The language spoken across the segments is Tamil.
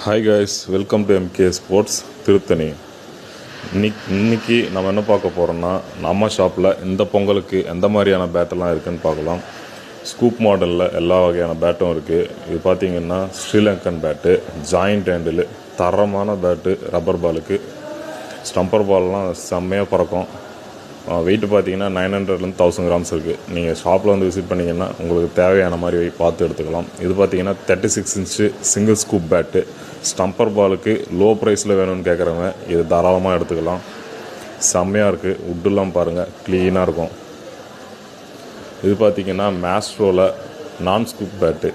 Hi guys, welcome to MK sports Tiruttani. இன்னைக்கு நம்ம என்ன பார்க்க போகிறோம்னா, நம்ம ஷாப்பில் இந்த பொங்கலுக்கு எந்த மாதிரியான பேட்டெல்லாம் இருக்குதுன்னு பார்க்கலாம். ஸ்கூப் மாடலில் எல்லா வகையான பேட்டும் இருக்குது. இது பார்த்திங்கன்னா ஸ்ரீலங்கன் பேட்டு, ஜாயிண்ட் ஹேண்டில், தரமான பேட்டு. ரப்பர் பாலுக்கு ஸ்டம்பர் பால்லாம் செம்மையாக பறக்கும். வெயிட்டு பார்த்தீங்கன்னா 900லேருந்து 1000 கிராம்ஸ் இருக்குது. நீங்கள் ஷாப்பில் வந்து விசிட் பண்ணிங்கன்னா உங்களுக்கு தேவையான மாதிரி பார்த்து எடுத்துக்கலாம். இது பார்த்தீங்கன்னா 36 inch single scoop bat. Stumper பாலுக்கு லோ ப்ரைஸில் வேணும்னு கேட்குறவங்க இது தாராளமாக எடுத்துக்கலாம். செம்மையாக இருக்குது. உட்டெல்லாம் பாருங்கள், க்ளீனாக இருக்கும். இது பார்த்திங்கன்னா மேஸ்ட்ரோவில் நான் ஸ்கூப் பேட்டு.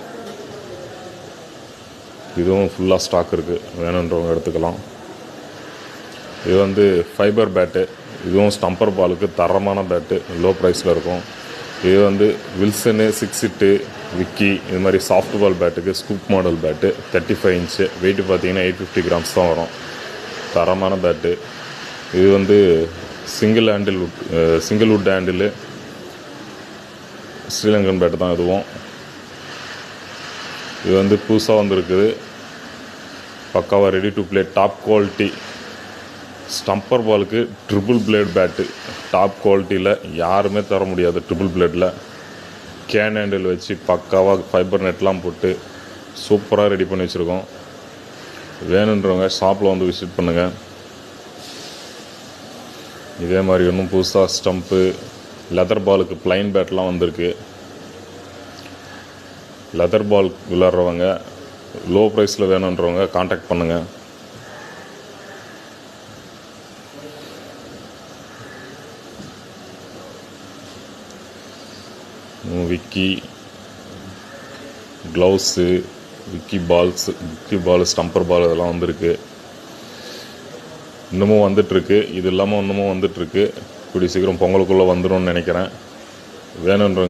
இதுவும் ஃபுல்லாக ஸ்டாக் இருக்குது, வேணுன்றவங்க எடுத்துக்கலாம். இது வந்து ஃபைபர் பேட்டு. இதுவும் ஸ்டம்பர் பாலுக்கு தரமான பேட்டு, லோ ப்ரைஸில் இருக்கும். இது வந்து வில்சனு 6 ஹிட்டு, விக்கி, இது மாதிரி சாஃப்ட் பால் பேட்டுக்கு scoop model bat. 35 inch, weight பார்த்தீங்கன்னா 850 கிராம்ஸ் தான் வரும். தரமான பேட்டு. இது வந்து single wood handle Sri Lankan bat தான் இதுவும். இது வந்து புதுசாக வந்துருக்குது, பக்காவாக ready to play, top quality. Stumper பாலுக்கு ட்ரிபிள் பிளேட் பேட்டு, டாப் குவாலிட்டியில் யாருமே தர முடியாது. ட்ரிபிள் பிளேடில் கேன் ஹேண்டில் வச்சு பக்காவாக ஃபைபர் நெட்லாம் போட்டு சூப்பராக ரெடி பண்ணி வச்சுருக்கோம். வேணுன்றவங்க ஷாப்பில் வந்து விசிட் பண்ணுங்கள். இதே மாதிரி இன்னும் புதுசாக ஸ்டம்ப்பு, லெதர் பாலுக்கு ப்ளைன் பேட்லாம் வந்திருக்கு. லெதர் பால் விளாட்றவங்க லோ ப்ரைஸில் வேணுன்றவங்க காண்டாக்ட் பண்ணுங்கள். விக்கி க்ளவுஸு, விக்கி பால், ஸ்டம்பர் பால் இதெல்லாம் வந்திருக்கு. இன்னமும் வந்துட்டுருக்கு. இது இல்லாமல் இன்னமும் வந்துட்டுருக்கு. இப்படி சீக்கிரம் பொங்கலுக்குள்ளே வந்துடும்னு நினைக்கிறேன். வேணுன்ற